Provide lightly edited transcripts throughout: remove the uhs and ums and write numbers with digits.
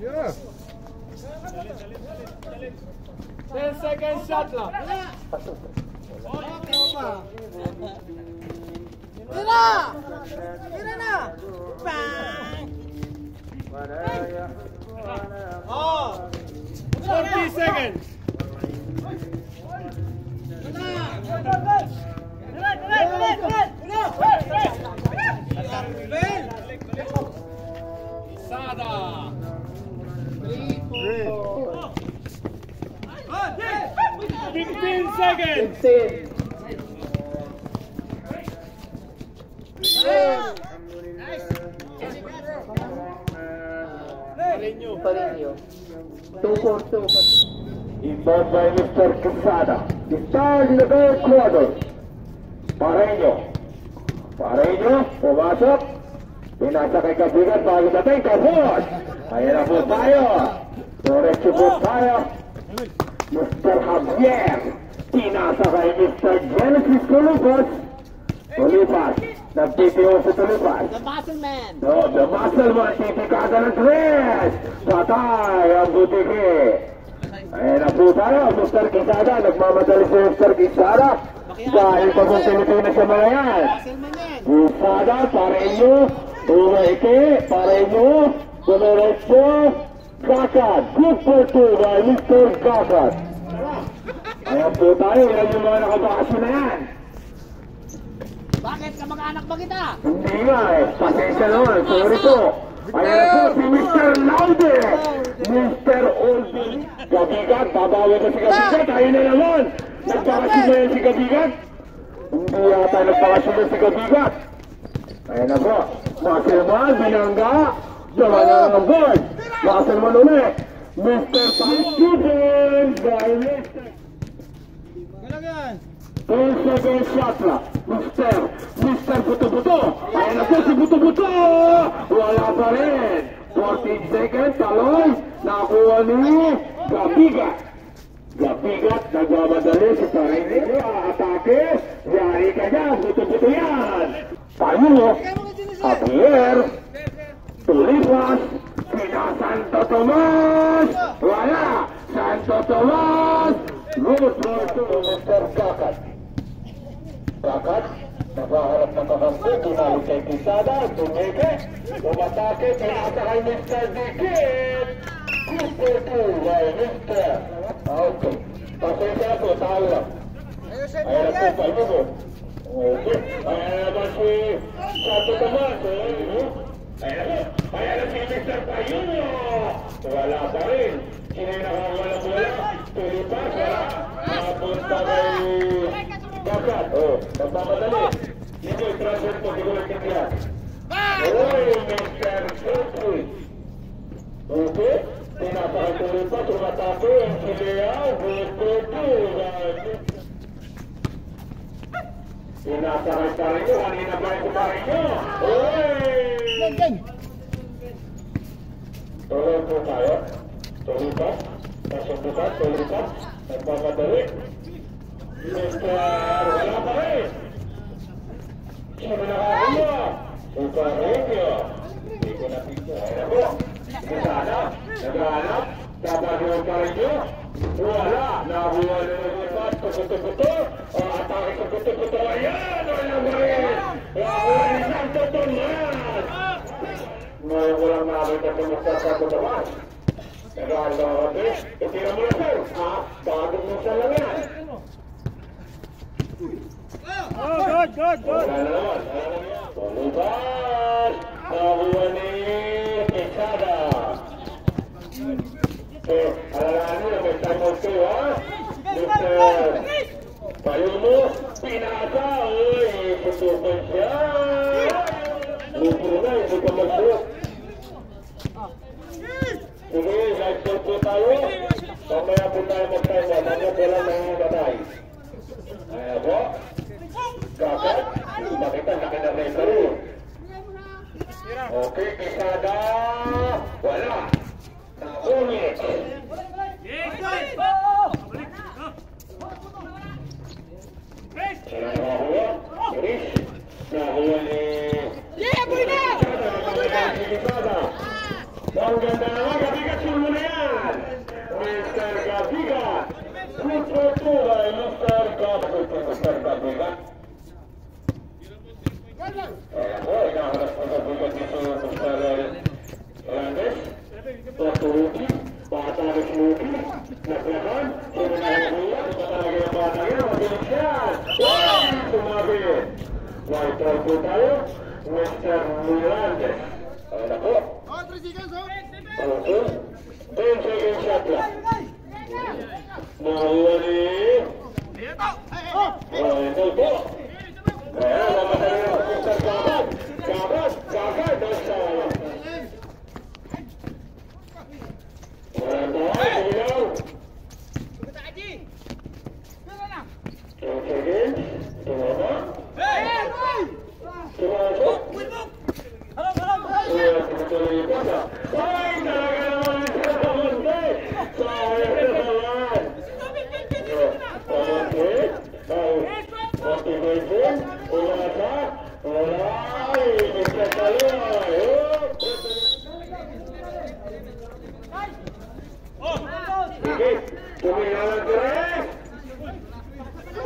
Yeah. 10 seconds shot lang. Tira na! Bang! Oh! 40 seconds. Sada. 15 seconds. 15. Pareño. 2-4-2. Inbound by Mr. Quesada. Start in the third quarter. Pareño. Pareño, pumasok. Pinasa kay Kabigat bago dating Kapos. Ayan na po tayo. Diretso po tayo. Mr. Javier. Pinasa kay Mr. Genesis Tulupas. Tulupas. Nagtitiyo sa Tulupas. The Muscle Man! No, the muscle man, titikada ng tres. Patay ang butiki. Ayan na po tayo, Mr. Quesada. Nagmamadali si Mr. Quesada. Dahil pa kung Pilipinas sa mga yan. Muscle Man yan! Quesada, Pareño, Umaike, Pareño, Dumiretso, Gakat. Good for two by Mr. Gakat. Ayan po tayo, yan yung mga nakabakasyon na yan. Bakit? Kamag-anak ba kita? Hindi nga eh, pasensya naman, sorry po. Ayan na po si Mr. Laude, Mr. Olden. Gabigat, babawi na si Gabigat, ayun na naman. Nagpakasyon na yan si Gabigat. Hindi yata nagpakasyon na si Gabigat. Ayan na po, Maselman, Binangga, Jaman na ng board. Maselman ulit, Mr. Thanksgiving, dahil Mr. 10 seconds shot lang. Mr. Buto-Buto. Ayan na po si Buto-Buto. Wala pa rin. 14 seconds, taloy. Nakuha ni Gabigat. Gabigat, nagmamadali si Pareño. Atake. Yari ka dyan. Buto-Buto yan. Payo. Javier. Tulipas. Sina Santo Tomas. Wala. Santo Tomas. Good for two, Mr. Gakat. Gakat, nakaharap ng kakampi, tinalo kay Quesada, tumike, umatake, pinasa kay Mr. Dikit. Good for two, by Mr. Okay, pasensya na po, talo lang. Ayan na po, payo po. Okay, ayan naman si Santo Tomas, ayan na si Mr. Payuno. Wala pa rin. Sino yung nakawala bola? Tulipas, wala. Napunta kay Gakat. Oh, nagmamadali. Dito, transfer po, di ko nagtindihan. Oy, Mr. Sotoy. Okay, pinasa kay Tulipas, umatake, ang Sileao, Buto-Buto. Pinasa kay Pareño, kanina pa rin Pareño. Oy! Tuloy po tayo. Tulipas, nasubukan, Tulipas, nagmamadali. Mr. Wala pa rin. Sino nakakakuha? Pareño. Hindi ko napito. Ayan po. Quesada, naghahanap. Dapat yung Pareño. Wala. Nakuha na Tulipas, Buto-Buto. Atake sa Buto-Buto. Ayan! Wala pa rin. Wala ni Santo Tomas. Ngayon ko lang nakakita si Mr. Santo Tomas. Nag-aaral ka kasi, itira mo na sir, ha? Bagong mo siya lang yan. Good. Wala na naman, Tulipas, nakuha ni Quesada. Alalahanin na may time out kayo, ha? Mr. Payuno, pinasa, putukan siya. Lupuro na, hindi ka mag-shoot. Sige, nag-shoot po tayo. Mamaya po tayo mag-time out. Ano po lang mga batay. Ayan po. Gakat. Makita, laki na referee. Okay, Quesada. Wala. Nakulit. Sila nakakuha. Chris. Nakuha ni... Yeah, boy na! Ang ganda naman, Gabigat! Paturuki, patarik Luki, naklakan, sino na yung hula, patagay ang patagay, mabilisyan. Sumabit. White ball po tayo, Mr. Mirandes. Ano po? Okay. 10 second shot lang. Nakuha ni... Ito po. Ayan, mamatali na sa Mr. Kabad. Kabad, nasa...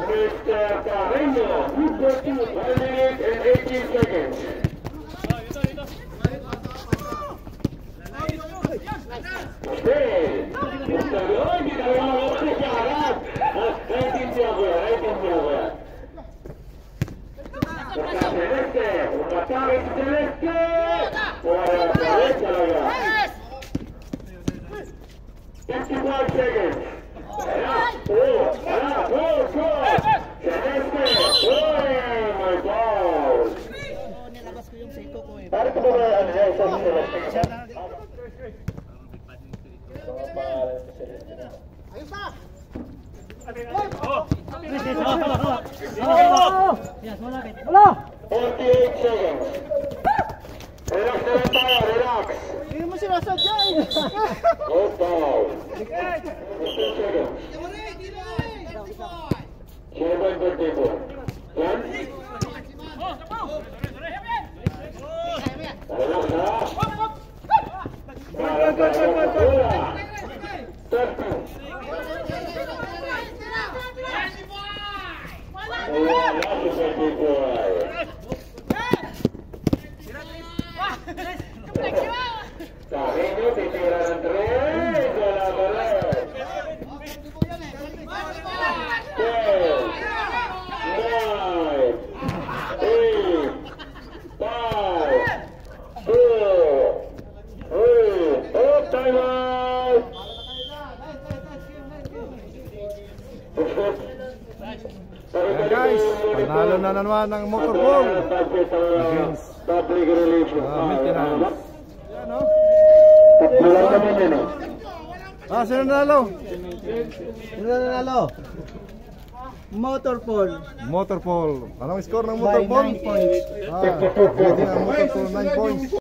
Mr. Carreño, good work, 1 minute and 18 seconds. Okay, Mr. Lloyd, ginagawa mo kasi sa harap. Naintindihan ko yan. Mr. Celeste, umatake si Celeste. Wala pa rin talaga. 55 seconds. Go! Celeste! My balls! Bakit ba ano yan sa Celeste? Ayos na! 48 seconds. Relax na lang tayo, relax. Hindi mo sinasadya eh! Go down. 15 seconds. Sino ba yung birthday mo? Yan? Relax ha? Carreño, titira ng 3. Wala pa rin. 10, 9, 8, 5, 4, 3. Oh, time out! Guys, panalo na naman ng motorball against maintenance. Yan o. Sino nanalo? Sino nanalo? Motorpole. Motorpole. Anong score ng By motorpole? 9 points. Pwede ang motorpole 9 points.